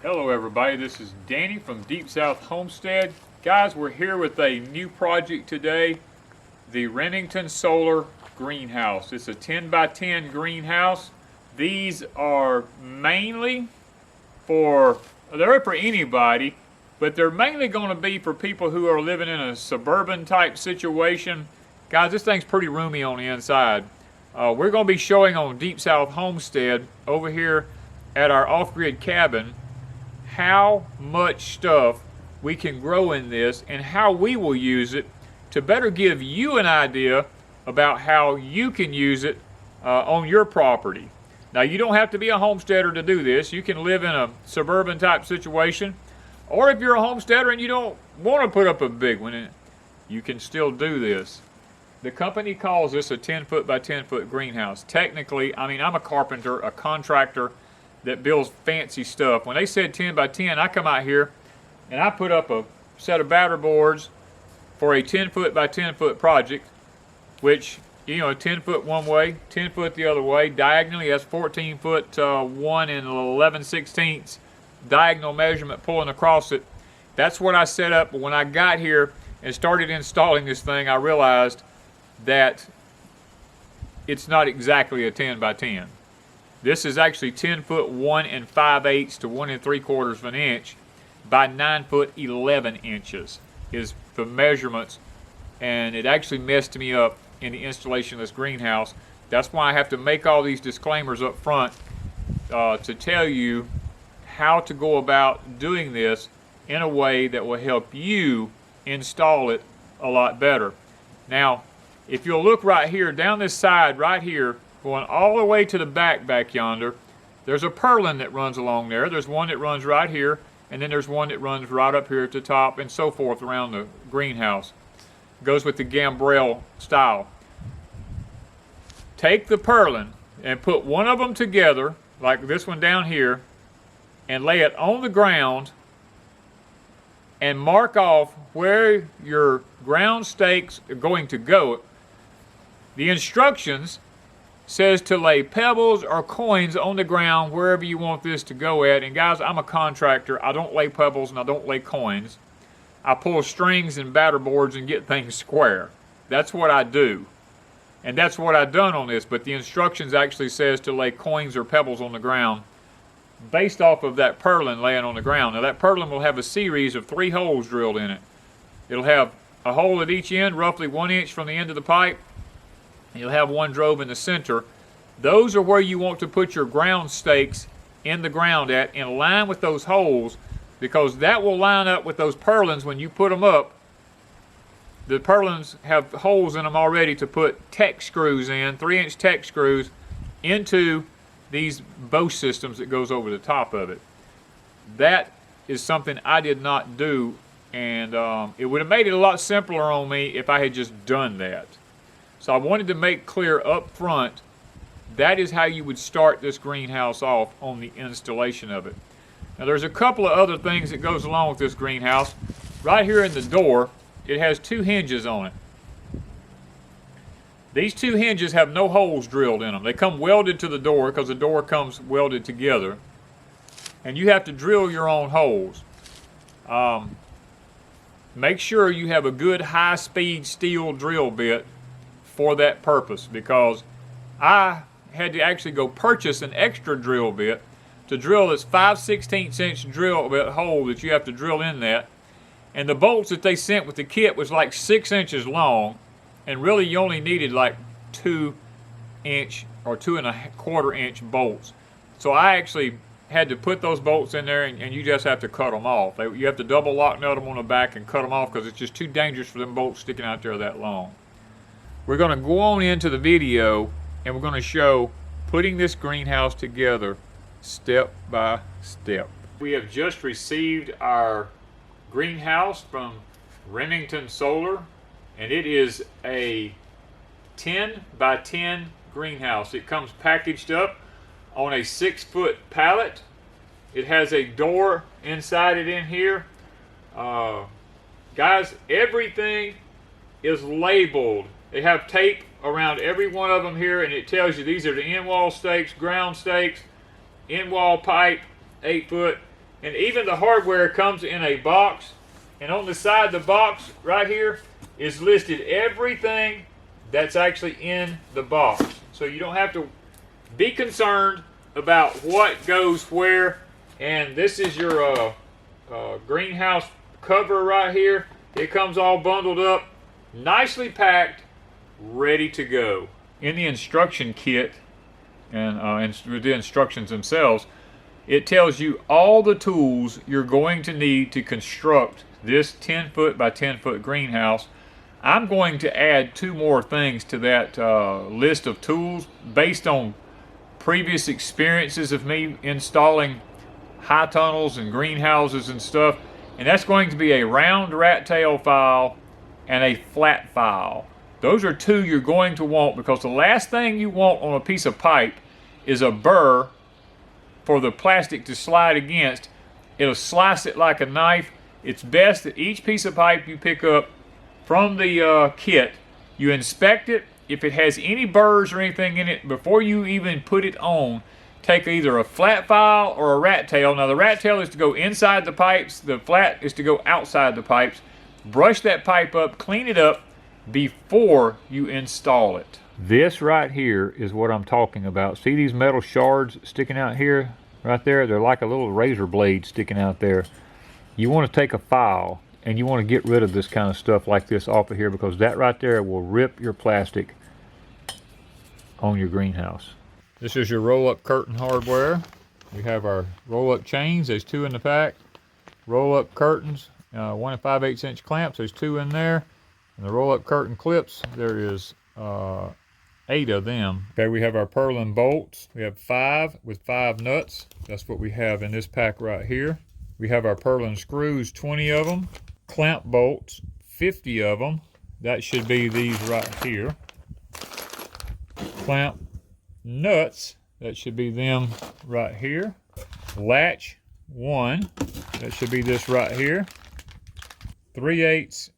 Hello everybody, this is Danny from Deep South Homestead. Guys, we're here with a new project today, the Remington Solar Greenhouse. It's a 10 by 10 greenhouse. These are mainly they're for anybody, but they're mainly going to be for people who are living in a suburban type situation. Guys, this thing's pretty roomy on the inside. We're going to be showing on Deep South Homestead over here at our off-grid cabin how much stuff we can grow in this and how we will use it to better give you an idea about how you can use it on your property. Now, you don't have to be a homesteader to do this. You can live in a suburban type situation, or if you're a homesteader and you don't want to put up a big one, you can still do this. The company calls this a 10 foot by 10 foot greenhouse. Technically, I mean, I'm a carpenter, a contractor that builds fancy stuff. When they said 10 by 10, I come out here and I put up a set of batter boards for a 10 foot by 10 foot project, which, you know, 10 foot one way, 10 foot the other way. Diagonally, that's 14 foot 1 and 11/16 diagonal measurement pulling across it. That's what I set up. But when I got here and started installing this thing, I realized that it's not exactly a 10 by 10. This is actually 10 foot 1 and 5/8 to 1 3/4 of an inch by 9 foot 11 inches is the measurements, and it actually messed me up in the installation of this greenhouse. That's why I have to make all these disclaimers up front to tell you how to go about doing this in a way that will help you install it a lot better. Now, if you'll look right here, down this side right here, going all the way to the back yonder, there's a purlin that runs along there. There's one that runs right here, and then there's one that runs right up here at the top, and so forth around the greenhouse. Goes with the gambrel style. Take the purlin and put one of them together, like this one down here, and lay it on the ground and mark off where your ground stakes are going to go. The instructions says to lay pebbles or coins on the ground wherever you want this to go at. And guys, I'm a contractor. I don't lay pebbles and I don't lay coins. I pull strings and batter boards and get things square. That's what I do. And that's what I've done on this. But the instructions actually says to lay coins or pebbles on the ground based off of that purlin laying on the ground. Now, that purlin will have a series of 3 holes drilled in it. It'll have a hole at each end, roughly 1 inch from the end of the pipe. You'll have one drove in the center. Those are where you want to put your ground stakes in the ground at, in line with those holes, because that will line up with those purlins when you put them up. The purlins have holes in them already to put Tech screws in, 3-inch Tech screws, into these bow systems that goes over the top of it. That is something I did not do, and it would have made it a lot simpler on me if I had just done that. So I wanted to make clear up front, that is how you would start this greenhouse off on the installation of it. Now, there's a couple of other things that goes along with this greenhouse. Right here in the door, it has 2 hinges on it. These 2 hinges have no holes drilled in them. They come welded to the door because the door comes welded together. And you have to drill your own holes. Make sure you have a good high-speed steel drill bit for that purpose, because I had to actually go purchase an extra drill bit to drill this 5/16 inch drill bit hole that you have to drill in that. And the bolts that they sent with the kit was like 6 inches long, and really you only needed like 2 inch or 2 1/4 inch bolts. So I actually had to put those bolts in there, and you just have to cut them off. You have to double lock nut them on the back and cut them off, because it's just too dangerous for them bolts sticking out there that long. We're going to go on into the video and we're going to show putting this greenhouse together step by step. We have just received our greenhouse from Remington Solar, and it is a 10 by 10 greenhouse. It comes packaged up on a 6-foot pallet. It has a door inside it in here. Guys, everything is labeled. They have tape around every one of them here, and it tells you these are the end wall stakes, ground stakes, end wall pipe, 8 foot, And even the hardware comes in a box, and on the side of the box right here is listed everything that's actually in the box. So you don't have to be concerned about what goes where. And this is your greenhouse cover right here. It comes all bundled up, nicely packed, ready to go. In the instruction kit and with the instructions themselves, it tells you all the tools you're going to need to construct this 10-foot by 10-foot greenhouse. I'm going to add 2 more things to that list of tools based on previous experiences of me installing high tunnels and greenhouses and stuff. And that's going to be a round rat tail file and a flat file. Those are 2 you're going to want, because the last thing you want on a piece of pipe is a burr for the plastic to slide against. It'll slice it like a knife. It's best that each piece of pipe you pick up from the kit, you inspect it. If it has any burrs or anything in it, before you even put it on, take either a flat file or a rat tail. Now the rat tail is to go inside the pipes, the flat is to go outside the pipes. Brush that pipe up, clean it up before you install it. This right here is what I'm talking about. See these metal shards sticking out here, right there? They're like a little razor blade sticking out there. You want to take a file and you want to get rid of this kind of stuff like this off of here, because that right there will rip your plastic on your greenhouse. This is your roll-up curtain hardware. We have our roll-up chains. There's 2 in the pack. Roll-up curtains, 1 5/8 inch clamps. There's 2 in there. And the roll-up curtain clips, there is 8 of them. Okay, we have our purlin bolts. We have 5 with 5 nuts. That's what we have in this pack right here. We have our purlin screws, 20 of them. Clamp bolts, 50 of them. That should be these right here. Clamp nuts, that should be them right here. Latch 1, that should be this right here. 3/8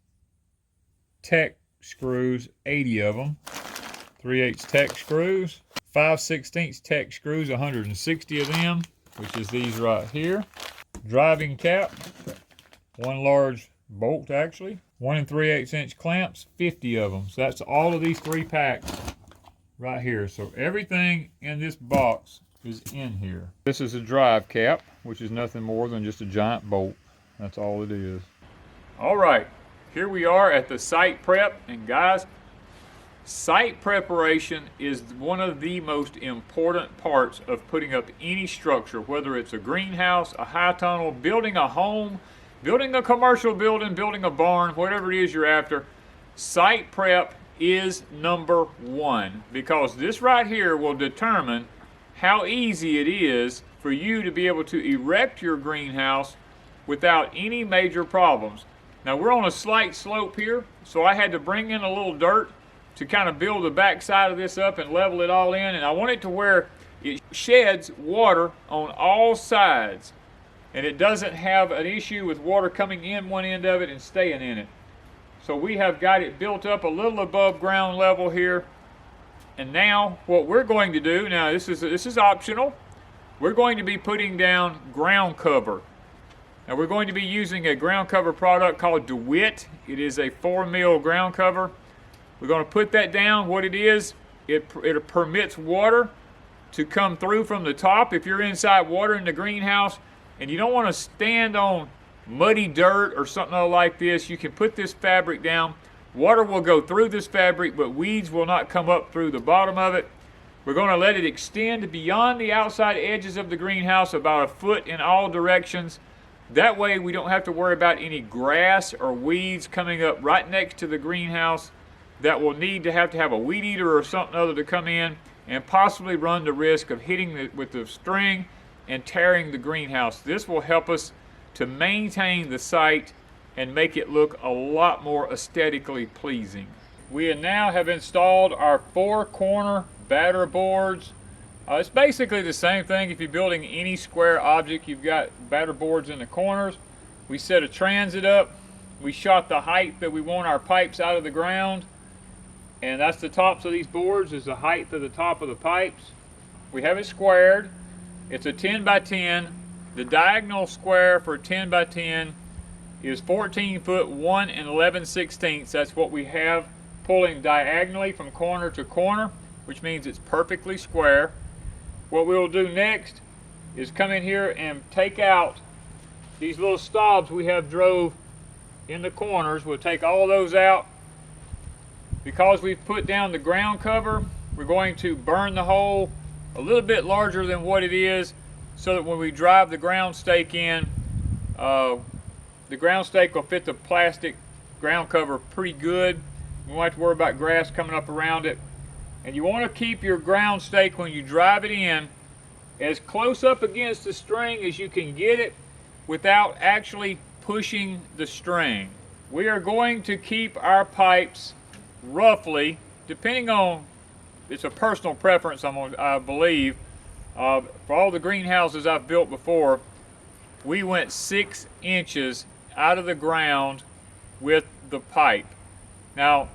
tech screws, 80 of them. 3/8 tech screws. 5/16 tech screws, 160 of them, which is these right here. Driving cap, 1 large bolt actually. 1 3/8 inch clamps, 50 of them. So that's all of these 3 packs right here. So everything in this box is in here. This is a drive cap, which is nothing more than just a giant bolt. That's all it is. All right, here we are at the site prep, and guys, site preparation is one of the most important parts of putting up any structure, whether it's a greenhouse, a high tunnel, building a home, building a commercial building, building a barn, whatever it is you're after. Site prep is number 1, because this right here will determine how easy it is for you to be able to erect your greenhouse without any major problems. Now we're on a slight slope here, so I had to bring in a little dirt to kind of build the back side of this up and level it all in, and I want it to where it sheds water on all sides and it doesn't have an issue with water coming in one end of it and staying in it. So we have got it built up a little above ground level here. And now what we're going to do, now this is optional, we're going to be putting down ground cover. Now we're going to be using a ground cover product called DeWitt. It is a 4 mil ground cover. We're going to put that down. What it is, it permits water to come through from the top. If you're inside water in the greenhouse and you don't want to stand on muddy dirt or something like this, you can put this fabric down. Water will go through this fabric, but weeds will not come up through the bottom of it. We're going to let it extend beyond the outside edges of the greenhouse about 1 foot in all directions. That way we don't have to worry about any grass or weeds coming up right next to the greenhouse that will need to have a weed eater or something other to come in and possibly run the risk of hitting it with the string and tearing the greenhouse. This will help us to maintain the site and make it look a lot more aesthetically pleasing. We now have installed our 4 corner batter boards. It's basically the same thing. If you're building any square object, you've got batter boards in the corners. We set a transit up. We shot the height that we want our pipes out of the ground. And that's the tops of these boards, is the height of the top of the pipes. We have it squared. It's a 10 by 10. The diagonal square for 10 by 10 is 14 foot 1 and 11/16. That's what we have pulling diagonally from corner to corner, which means it's perfectly square. What we'll do next is come in here and take out these little stobs we have drove in the corners. We'll take all those out. Because we've put down the ground cover, we're going to burn the hole a little bit larger than what it is, so that when we drive the ground stake in, the ground stake will fit the plastic ground cover pretty good. We won't have to worry about grass coming up around it. And you want to keep your ground stake, when you drive it in, as close up against the string as you can get it without actually pushing the string. We are going to keep our pipes roughly, depending on, it's a personal preference, I believe. For all the greenhouses I've built before, we went 6 inches out of the ground with the pipe. Now,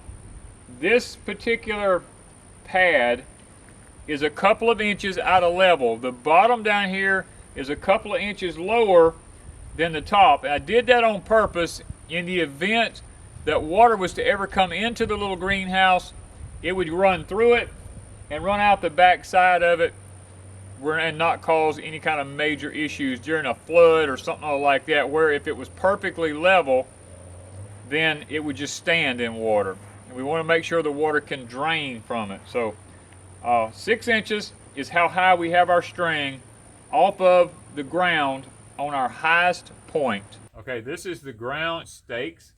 this particular pad is a couple of inches out of level. The bottom down here is a couple of inches lower than the top. And I did that on purpose. In the event that water was to ever come into the little greenhouse, it would run through it and run out the back side of it and not cause any kind of major issues during a flood or something like that, where if it was perfectly level, then it would just stand in water. And we want to make sure the water can drain from it. So 6 inches is how high we have our string off of the ground on our highest point. Okay, this is the ground stakes.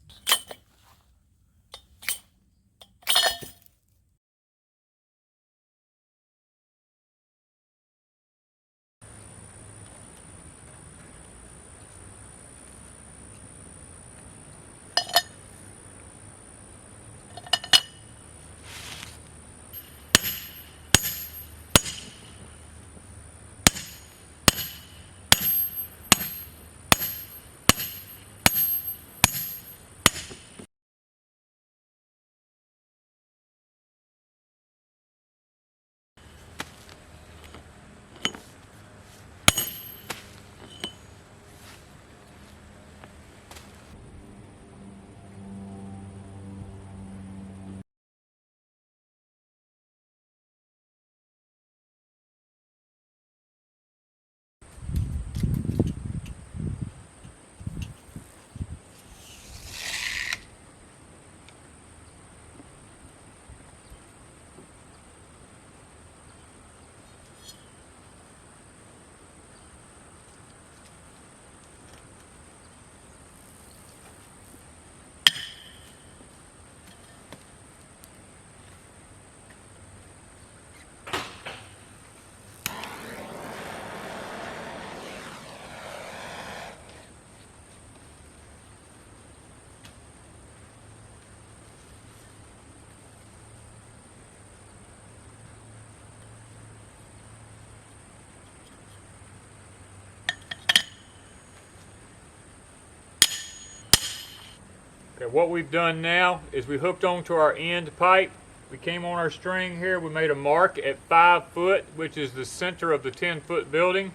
Okay, what we've done now is we hooked onto our end pipe. We came on our string here. We made a mark at 5 foot, which is the center of the 10-foot building.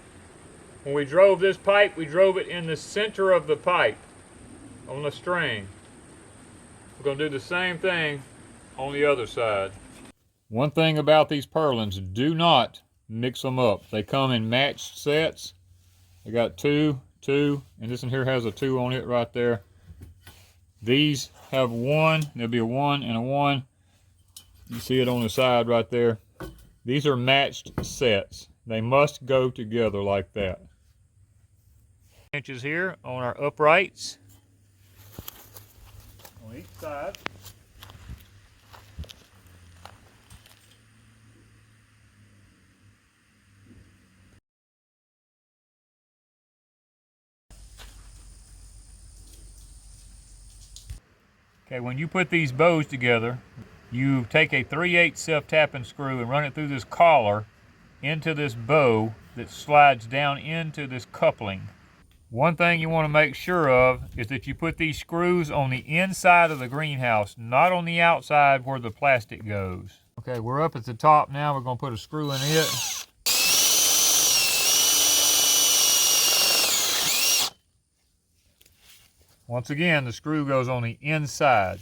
When we drove this pipe, we drove it in the center of the pipe on the string. We're going to do the same thing on the other side. One thing about these purlins, do not mix them up. They come in matched sets. They got 2, 2, and this one here has a 2 on it right there. These have 1, there'll be a 1 and a 1. You see it on the side right there. These are matched sets. They must go together like that. Inches here on our uprights on each side. Okay, when you put these bows together, you take a 3/8 self-tapping screw and run it through this collar into this bow that slides down into this coupling. One thing you want to make sure of is that you put these screws on the inside of the greenhouse, not on the outside where the plastic goes. Okay, we're up at the top now. We're going to put a screw in it. Once again, the screw goes on the inside.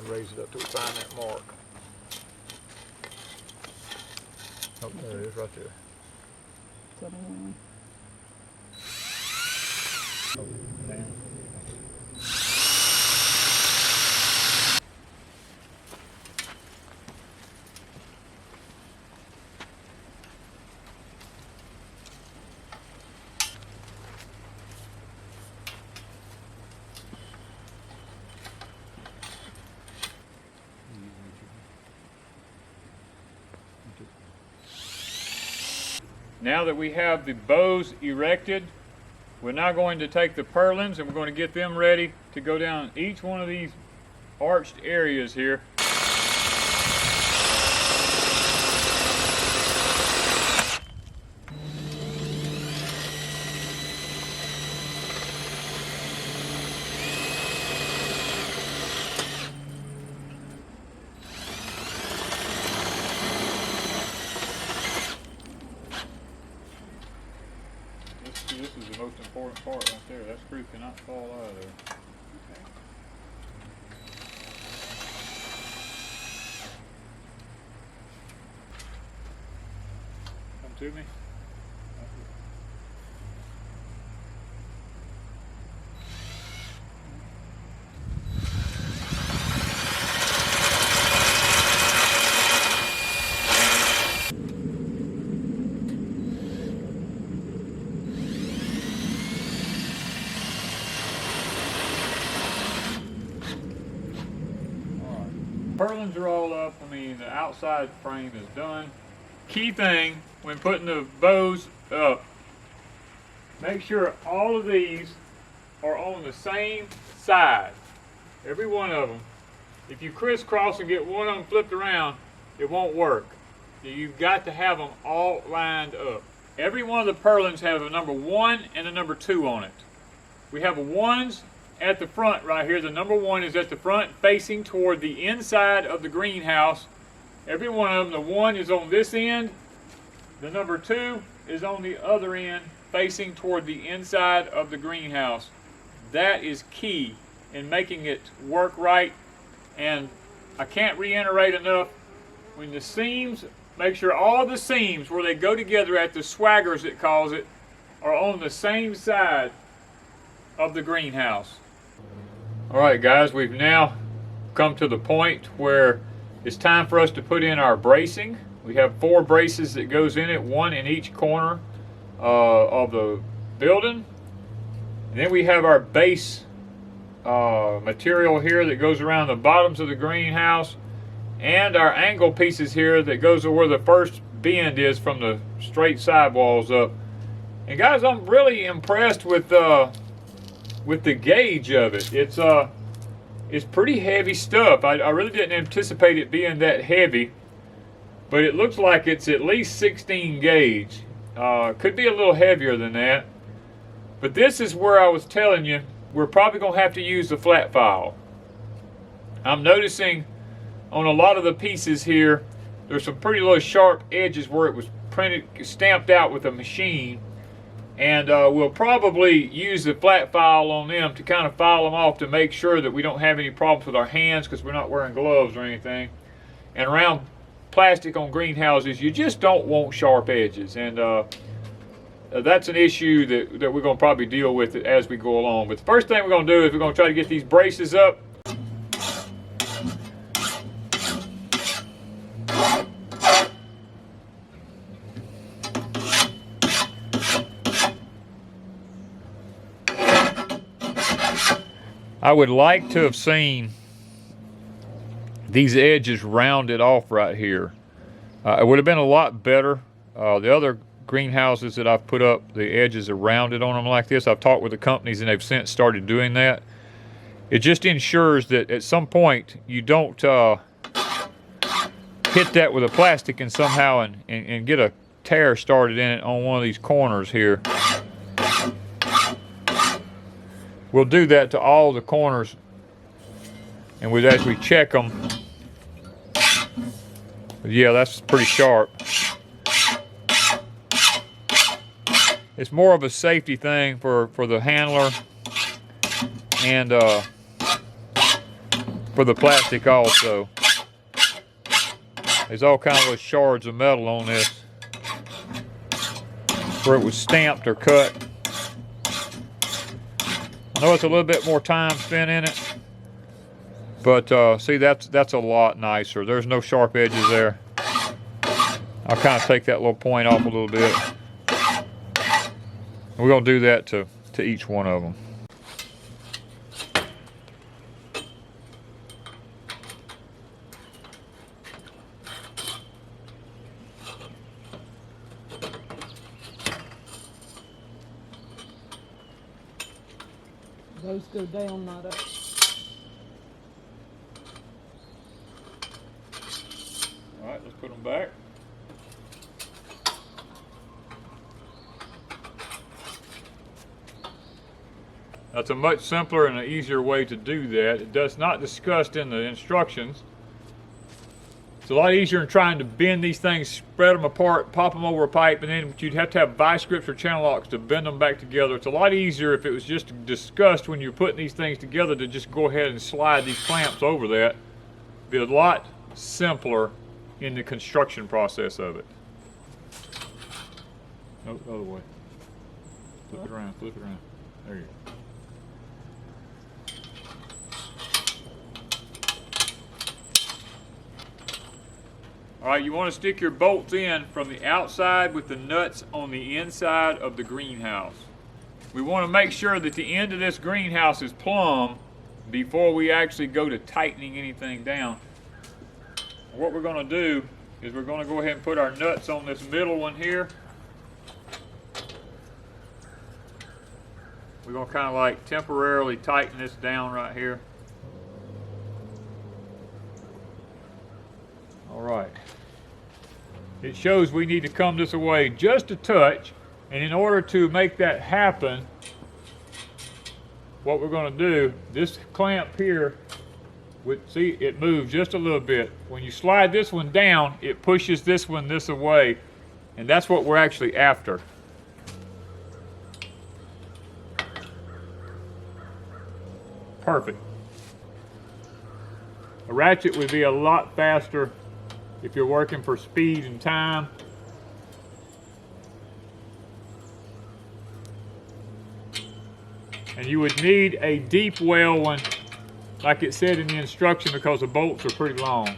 Raise it up till we find that mark. Oh, there it is right there. Oh, damn. Now that we have the bows erected, we're now going to take the purlins and we're going to get them ready to go down each one of these arched areas here. This is the most important part right there. That screw cannot fall out of there. Okay. Come to me. Purlins are all up. I mean, the outside frame is done. Key thing when putting the bows up, make sure all of these are on the same side. Every one of them. If you crisscross and get one of them flipped around, it won't work. You've got to have them all lined up. Every one of the purlins have a number 1 and a number 2 on it. We have a 1s at the front right here. The number 1 is at the front facing toward the inside of the greenhouse. Every one of them, the 1 is on this end, the number 2 is on the other end facing toward the inside of the greenhouse. That is key in making it work right, and I can't reiterate enough, when the seams, make sure all the seams where they go together at the swaggers, it calls it, are on the same side of the greenhouse. Alright guys, we've now come to the point where it's time for us to put in our bracing. We have 4 braces that goes in it, 1 in each corner of the building. And then we have our base material here that goes around the bottoms of the greenhouse, and our angle pieces here that goes to where the first bend is from the straight sidewalls up. And guys, I'm really impressed with the gauge of it. It's pretty heavy stuff. I really didn't anticipate it being that heavy, but it looks like it's at least 16 gauge. Could be a little heavier than that. But this is where I was telling you, we're probably going to have to use the flat file. I'm noticing on a lot of the pieces here, there's some pretty little sharp edges where it was stamped out with a machine. And we'll probably use the flat file on them to kind of file them off to make sure that we don't have any problems with our hands, because we're not wearing gloves or anything. And around plastic on greenhouses, you just don't want sharp edges. And that's an issue that we're going to probably deal with as we go along. But the first thing we're going to do is we're going to try to get these braces up. I would like to have seen these edges rounded off right here. It would have been a lot better. The other greenhouses that I've put up, the edges are rounded on them like this. I've talked with the companies and they've since started doing that. It just ensures that at some point you don't hit that with a plastic and somehow and get a tear started in it on one of these corners here. we'll do that to all the corners, and as we check them. Yeah, that's pretty sharp. It's more of a safety thing for the handler and for the plastic also. There's all kinds of shards of metal on this where it was stamped or cut. I know it's a little bit more time spent in it, but see, that's a lot nicer. There's no sharp edges there. I'll kind of take that little point off a little bit. And we're going to do that to each one of them. Those go down, not up. All right, let's put them back. That's a much simpler and an easier way to do that. It does not discussed in the instructions. It's a lot easier than trying to bend these things, spread them apart, pop them over a pipe, and then you'd have to have vice grips or channel locks to bend them back together. It's a lot easier if it was just discussed when you're putting these things together to just go ahead and slide these clamps over that. It'd be a lot simpler in the construction process of it. No, the other way. Flip it around, flip it around. There you go. All right, you want to stick your bolts in from the outside with the nuts on the inside of the greenhouse. We want to make sure that the end of this greenhouse is plumb before we actually go to tightening anything down. What we're going to do is we're going to go ahead and put our nuts on this middle one here. We're going to kind of like temporarily tighten this down right here. All right. It shows we need to come this way just a touch, and in order to make that happen, what we're going to do, this clamp here, see, it moves just a little bit. When you slide this one down, it pushes this one this away, and that's what we're actually after. Perfect. A ratchet would be a lot faster if you're working for speed and time. And you would need a deep well one, like it said in the instruction, because the bolts are pretty long.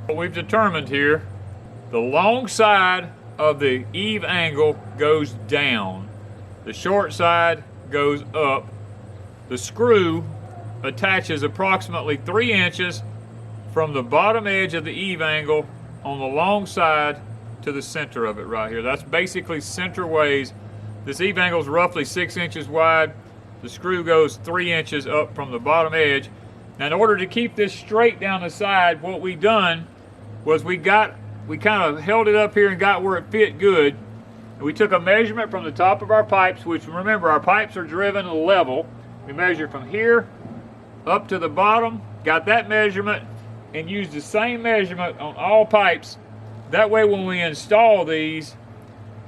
What we've determined here, the long side of the eave angle goes down. The short side goes up. The screw attaches approximately 3 inches from the bottom edge of the eave angle on the long side to the center of it right here. That's basically center ways. This eave angle is roughly 6 inches wide. The screw goes 3 inches up from the bottom edge. Now, in order to keep this straight down the side, what we done was we kind of held it up here and got where it fit good. And we took a measurement from the top of our pipes, which, remember, our pipes are driven level. We measured from here up to the bottom, got that measurement, and used the same measurement on all pipes. That way, when we install these,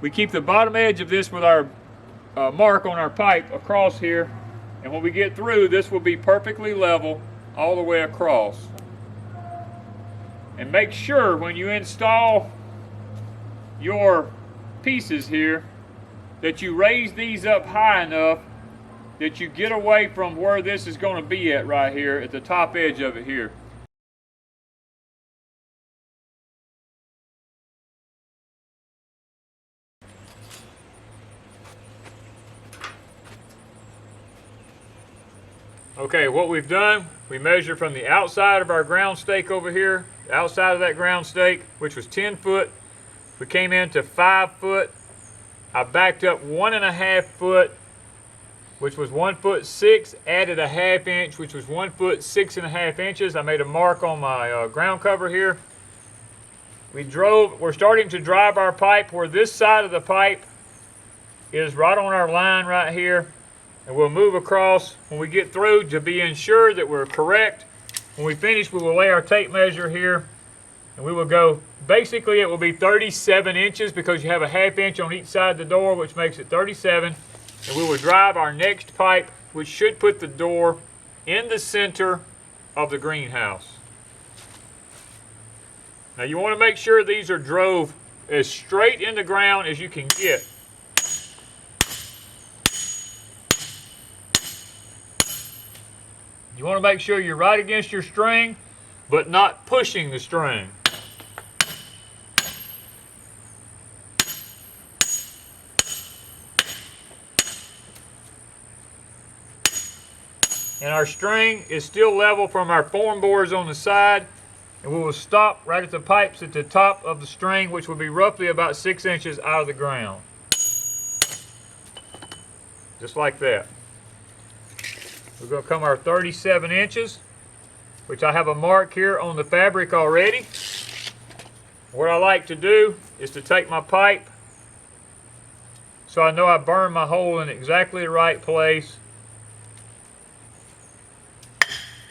we keep the bottom edge of this with our mark on our pipe across here. And when we get through, this will be perfectly level all the way across. And make sure when you install your pieces here that you raise these up high enough that you get away from where this is going to be at right here at the top edge of it here. Okay, what we've done, we measured from the outside of our ground stake over here, outside of that ground stake, which was 10 foot. We came into 5 foot. I backed up 1.5 foot, which was 1 foot 6, added a 1/2 inch, which was 1 foot 6.5 inches. I made a mark on my ground cover here. We're starting to drive our pipe where this side of the pipe is right on our line right here. And we'll move across when we get through to be ensured that we're correct. When we finish, we will lay our tape measure here. And we will go, basically it will be 37 inches because you have a 1/2 inch on each side of the door, which makes it 37. And we will drive our next pipe, which should put the door in the center of the greenhouse. Now you want to make sure these are drove as straight in the ground as you can get. You want to make sure you're right against your string, but not pushing the string. And our string is still level from our form boards on the side, and we will stop right at the pipes at the top of the string, which will be roughly about 6 inches out of the ground. Just like that. We're going to come our 37 inches, which I have a mark here on the fabric already. What I like to do is to take my pipe so I know I burn my hole in exactly the right place.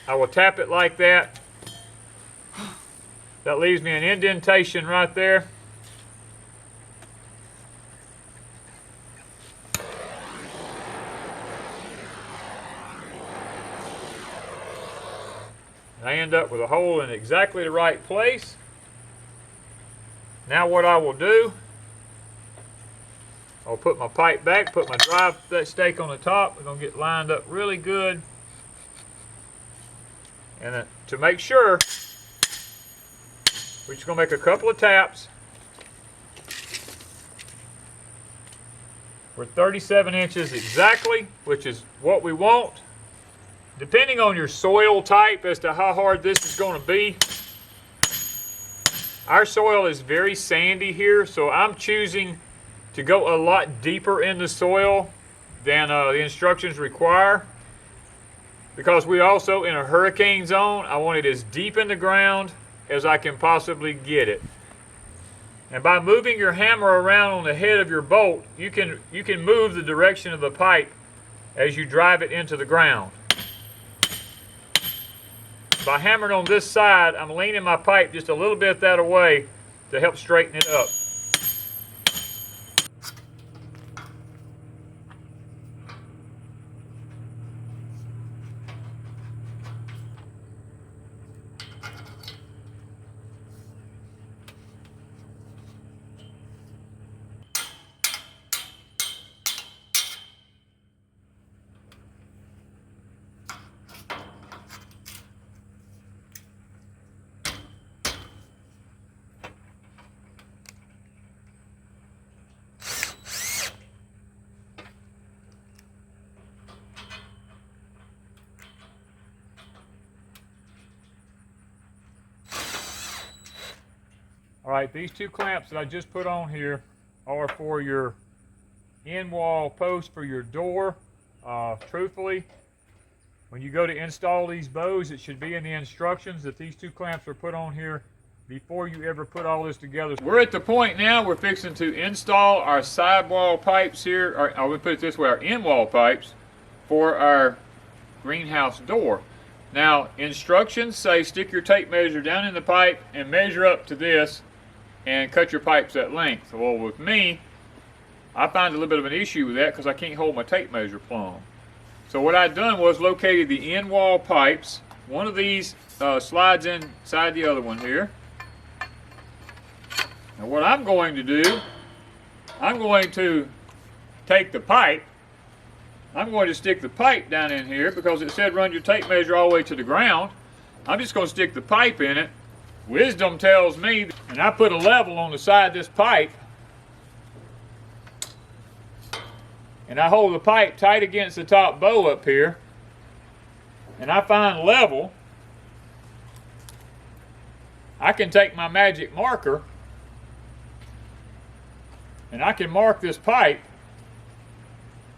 I will tap it like that. That leaves me an indentation right there. I end up with a hole in exactly the right place. Now what I will do, I'll put my pipe back, put my drive stake on the top. We're going to get lined up really good. And then to make sure, we're just going to make a couple of taps. We're 37 inches exactly, which is what we want. Depending on your soil type as to how hard this is going to be. Our soil is very sandy here, so I'm choosing to go a lot deeper in the soil than the instructions require. Because we also in a hurricane zone, I want it as deep in the ground as I can possibly get it. And by moving your hammer around on the head of your bolt, you can move the direction of the pipe as you drive it into the ground. By hammering on this side, I'm leaning my pipe just a little bit that way to help straighten it up. All right, these two clamps that I just put on here are for your in-wall post for your door. Truthfully, when you go to install these bows, it should be in the instructions that these two clamps are put on here before you ever put all this together. We're at the point now we're fixing to install our sidewall pipes here, or I would put it this way, our in-wall pipes for our greenhouse door. Now, instructions say stick your tape measure down in the pipe and measure up to this and cut your pipes that length. Well, with me, I find a little bit of an issue with that because I can't hold my tape measure plumb. So what I've done was located the in-wall pipes. One of these slides inside the other one here. And what I'm going to do, I'm going to take the pipe, I'm going to stick the pipe down in here because it said run your tape measure all the way to the ground. I'm just going to stick the pipe in it. Wisdom tells me, and I put a level on the side of this pipe, and I hold the pipe tight against the top bow up here. and I find level, I can take my magic marker and I can mark this pipe.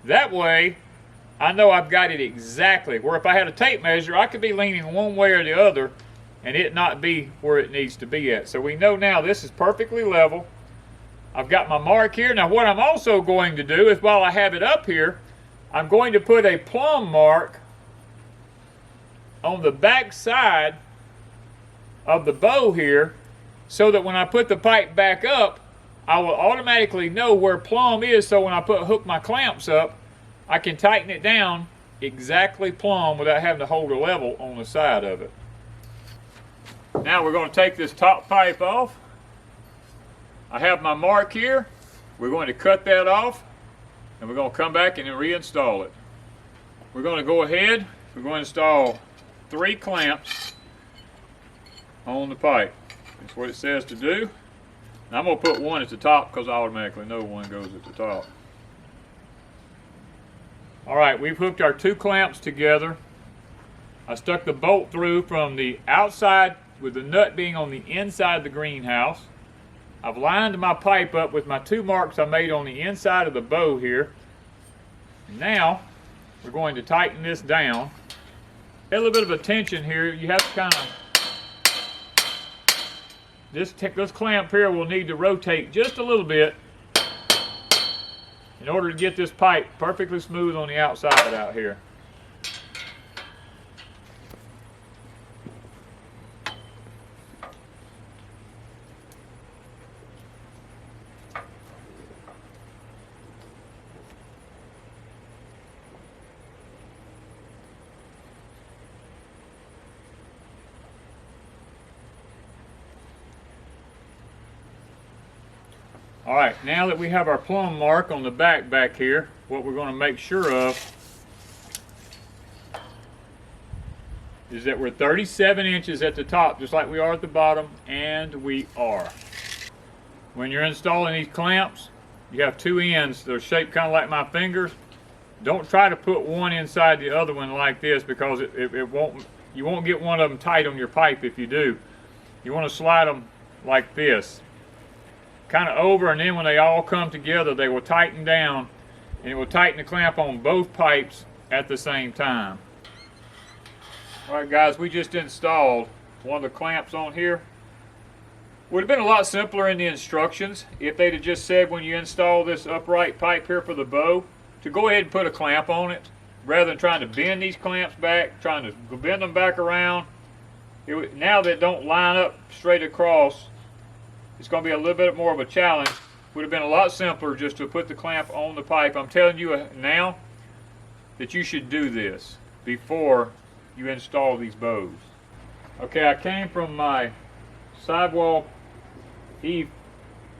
That way, I know I've got it exactly. Where if I had a tape measure, I could be leaning one way or the other and it not be where it needs to be at. So we know now this is perfectly level. I've got my mark here. Now what I'm also going to do is, while I have it up here, I'm going to put a plumb mark on the back side of the bow here, so that when I put the pipe back up, I will automatically know where plumb is, so when I hook my clamps up, I can tighten it down exactly plumb without having to hold a level on the side of it. Now we're going to take this top pipe off. I have my mark here. We're going to cut that off, and we're going to come back and then reinstall it. We're going to go ahead, we're going to install 3 clamps on the pipe. That's what it says to do. Now I'm going to put one at the top because I automatically know one goes at the top. Alright, we've hooked our 2 clamps together. I stuck the bolt through from the outside, with the nut being on the inside of the greenhouse. I've lined my pipe up with my 2 marks I made on the inside of the bow here. Now we're going to tighten this down. Got a little bit of a tension here. You have to kind of, this clamp here will need to rotate just a little bit in order to get this pipe perfectly smooth on the outside out here. Alright, now that we have our plumb mark on the back here, what we're going to make sure of is that we're 37 inches at the top, just like we are at the bottom, and we are. When you're installing these clamps, you have 2 ends. They're shaped kind of like my fingers. Don't try to put one inside the other one like this, because you won't get one of them tight on your pipe if you do. You want to slide them like this, kind of over, and then when they all come together, they will tighten down, and it will tighten the clamp on both pipes at the same time. Alright guys, we just installed one of the clamps on here. Would have been a lot simpler in the instructions if they'd have just said, when you install this upright pipe here for the bow, to go ahead and put a clamp on it, rather than trying to bend these clamps back, trying to bend them back around. Now that don't line up straight across, it's going to be a little bit more of a challenge. Would have been a lot simpler just to put the clamp on the pipe. I'm telling you now that you should do this before you install these bows. Okay, I came from my sidewall eave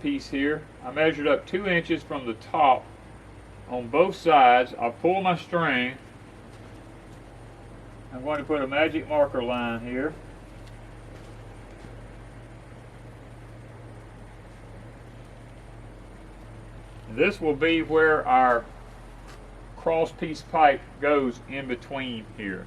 piece here. I measured up 2 inches from the top on both sides. I'll pull my string. I'm going to put a magic marker line here. This will be where our cross piece pipe goes in between here.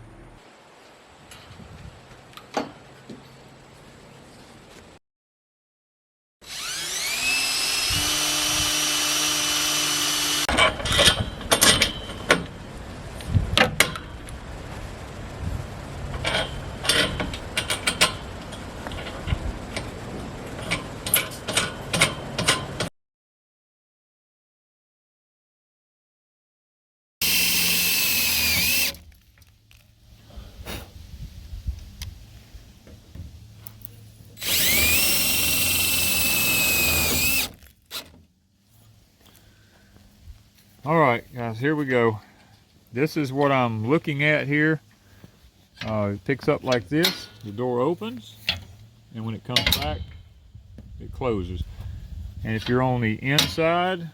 Alright guys, here we go. This is what I'm looking at here. It picks up like this. The door opens, and when it comes back, it closes. And if you're on the inside,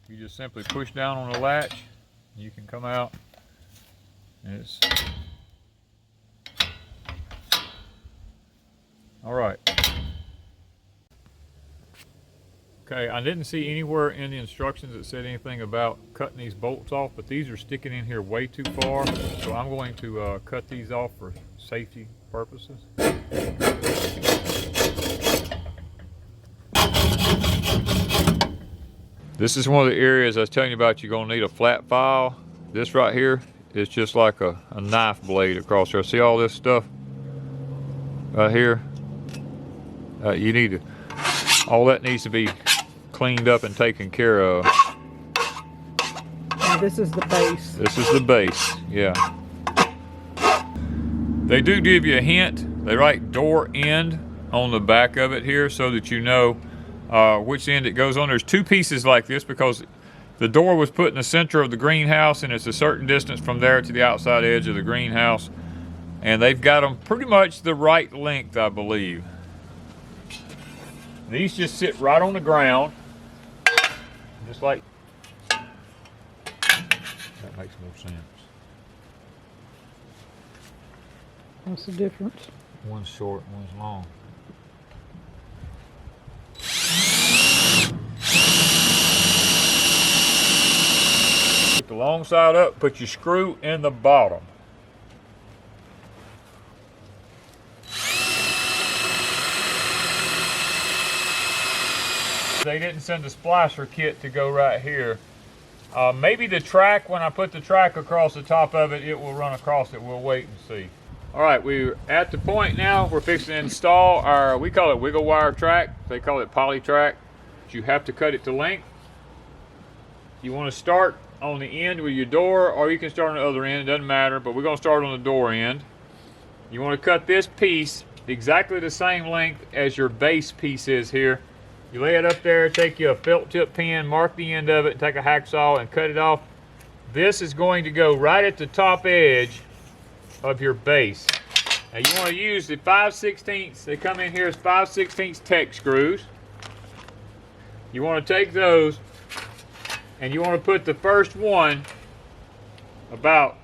you just simply push down on the latch. You can come out, and it's all right. Okay, I didn't see anywhere in the instructions that said anything about cutting these bolts off, but these are sticking in here way too far, so I'm going to cut these off for safety purposes. This is one of the areas I was telling you about. You're going to need a flat file. This right here is just like a knife blade across there. See all this stuff right here? You need to, all that needs to be cleaned up and taken care of. And this is the base. This is the base, yeah. They do give you a hint. They write door end on the back of it here so that you know which end it goes on. There's two pieces like this because the door was put in the center of the greenhouse and it's a certain distance from there to the outside edge of the greenhouse. And they've got them pretty much the right length, I believe. These just sit right on the ground, just like that. Makes more sense. What's the difference? One's short, one's long. Put the long side up, put your screw in the bottom. They didn't send a splicer kit to go right here. Maybe the track, when I put the track across the top of it, it will run across it. We'll wait and see. All right, we're at the point now. We're fixing to install our, we call it wiggle wire track. They call it poly track. But you have to cut it to length. You want to start on the end with your door, or you can start on the other end. It doesn't matter, but we're going to start on the door end. You want to cut this piece exactly the same length as your base piece is here. You lay it up there, take you a felt tip pen, mark the end of it, take a hacksaw and cut it off. This is going to go right at the top edge of your base. Now you want to use the 5/16, they come in here as 5/16 Tech screws. You want to take those and you want to put the first one about,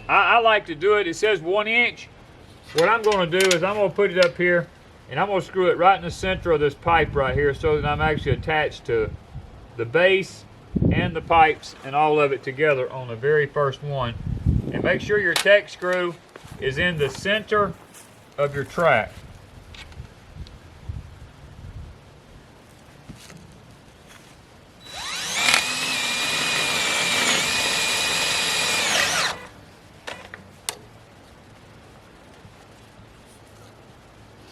I like to do it, it says 1 inch. What I'm going to do is I'm going to put it up here and I'm going to screw it right in the center of this pipe right here so that I'm actually attached to the base and the pipes and all of it together on the very first one. And make sure your Tech screw is in the center of your track.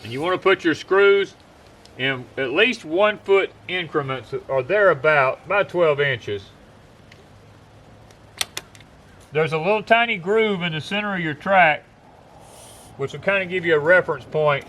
And you want to put your screws in at least 1 foot increments, or about 12 inches. There's a little tiny groove in the center of your track, which will kind of give you a reference point.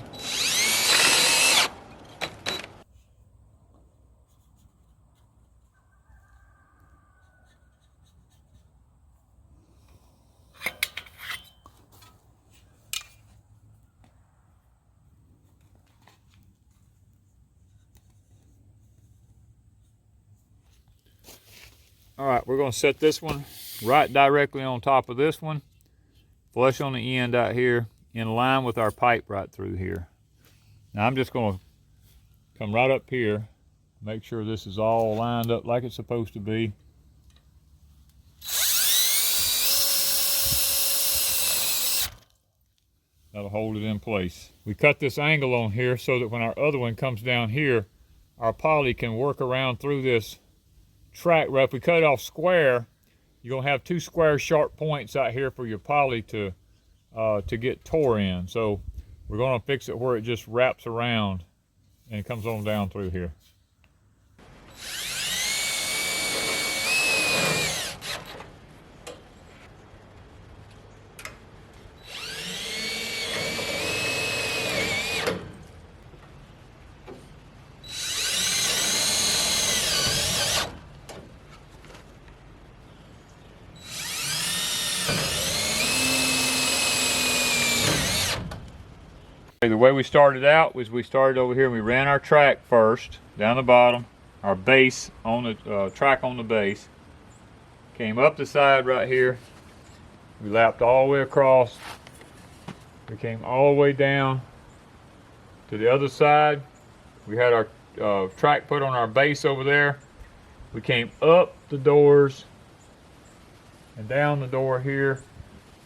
All right, we're going to set this one right directly on top of this one, flush on the end out here, in line with our pipe right through here. Now I'm just going to come right up here, make sure this is all lined up like it's supposed to be. That'll hold it in place. We cut this angle on here so that when our other one comes down here, our poly can work around through this track. If we cut it off square, you're gonna have 2 square sharp points out here for your poly to get tore in. So we're gonna fix it where it just wraps around and it comes on down through here. The way we started out was we started over here and we ran our track first down the bottom, our base on the track on the base, came up the side right here, we lapped all the way across, we came all the way down to the other side, we had our track put on our base over there. We came up the doors and down the door here.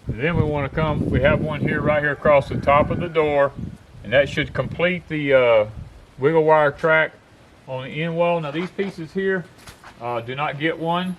And then we want to come, we have one here right here across the top of the door, and that should complete the wiggle wire track on the end wall. Now these pieces here do not get one.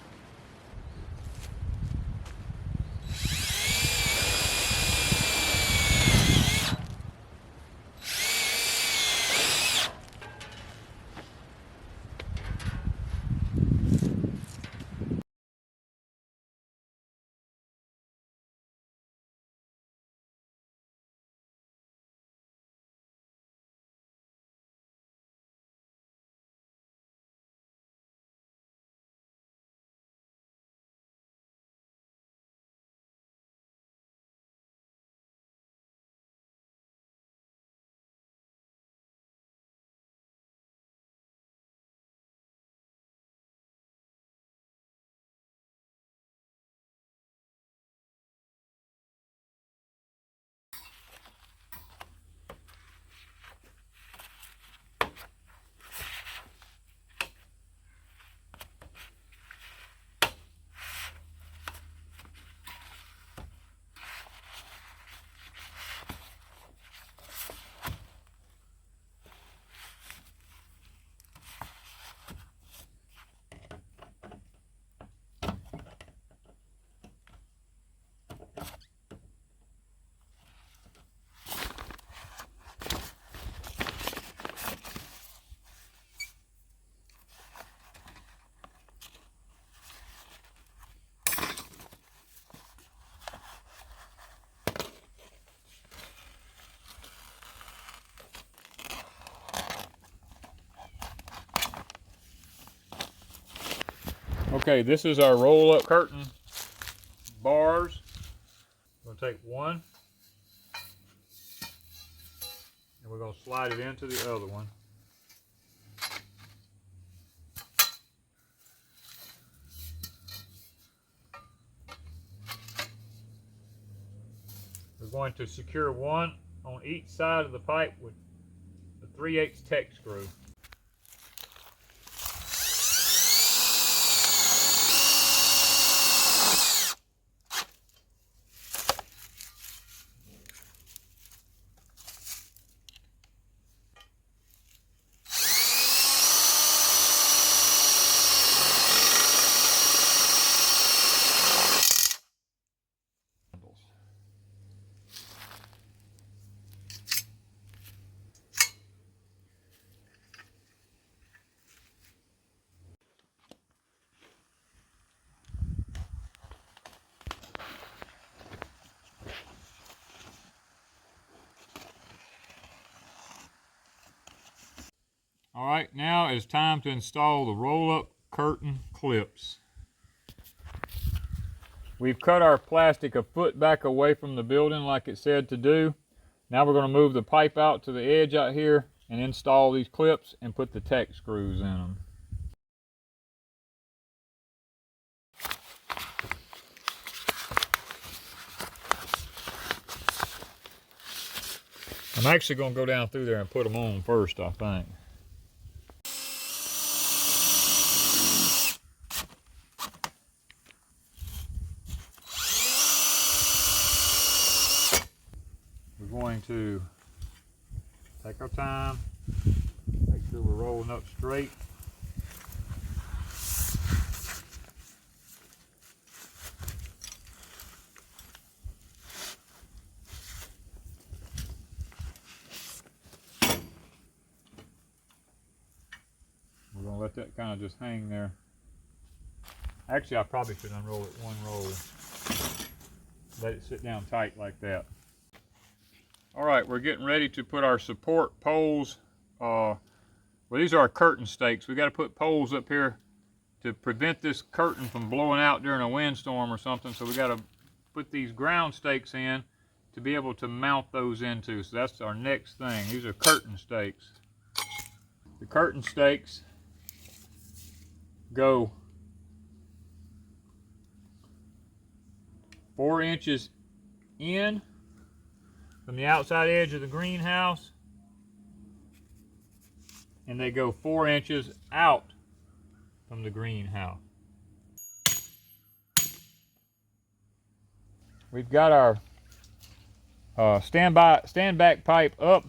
Okay, this is our roll-up curtain bars. We're going to take one, and we're going to slide it into the other one. We're going to secure one on each side of the pipe with a 3/8 Tech screw. All right, now it's time to install the roll-up curtain clips. We've cut our plastic a foot back away from the building like it said to do. Now we're going to move the pipe out to the edge out here and install these clips and put the Tech screws in them. I'm actually going to go down through there and put them on first, I think. We're going to take our time, make sure we're rolling up straight. We're going to let that kind of just hang there. Actually, I probably should unroll it one roll. Let it sit down tight like that. All right, we're getting ready to put our support poles. Well, these are our curtain stakes. We got to put poles up here to prevent this curtain from blowing out during a windstorm or something. So we got to put these ground stakes in to be able to mount those into. So that's our next thing. These are curtain stakes. The curtain stakes go 4 inches in from the outside edge of the greenhouse and they go 4 inches out from the greenhouse. We've got our stand back pipe up.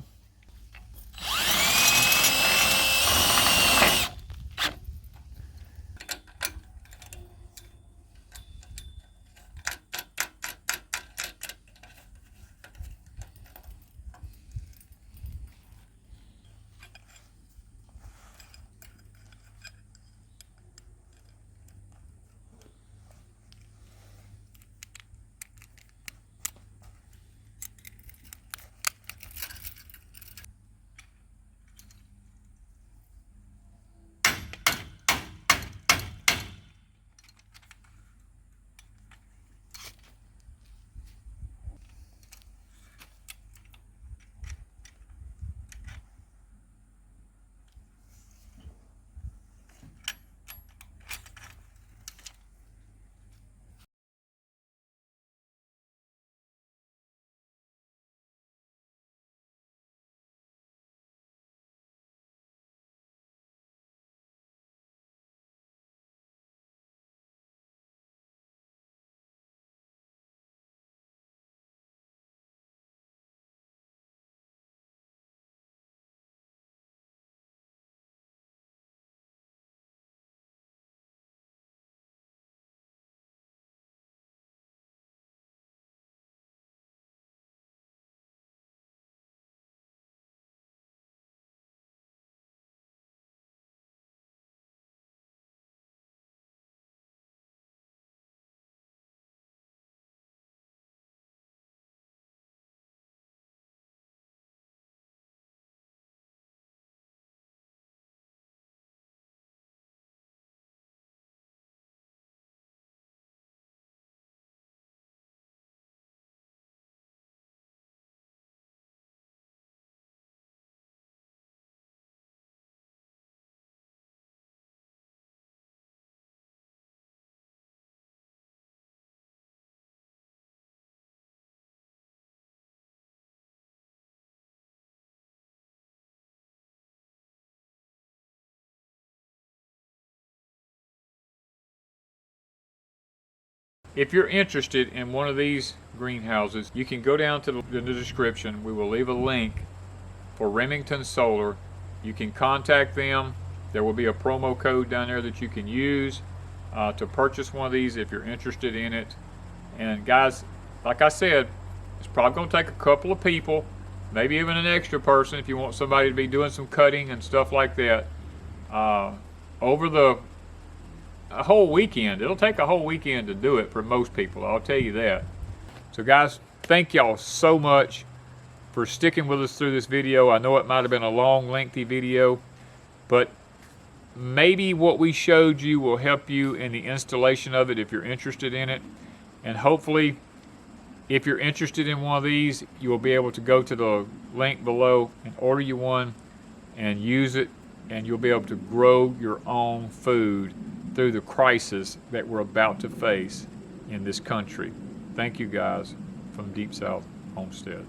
If you're interested in one of these greenhouses, you can go down to the description. We will leave a link for Remington Solar. You can contact them. There will be a promo code down there that you can use to purchase one of these if you're interested in it. And guys, like I said, it's probably going to take a couple of people, maybe even an extra person if you want somebody to be doing some cutting and stuff like that over a whole weekend. It'll take a whole weekend to do it for most people, I'll tell you that. So guys, thank y'all so much for sticking with us through this video. I know it might have been a long, lengthy video, but maybe what we showed you will help you in the installation of it if you're interested in it. And hopefully, if you're interested in one of these, you will be able to go to the link below and order you one and use it, and you'll be able to grow your own food through the crisis that we're about to face in this country. Thank you guys from Deep South Homestead.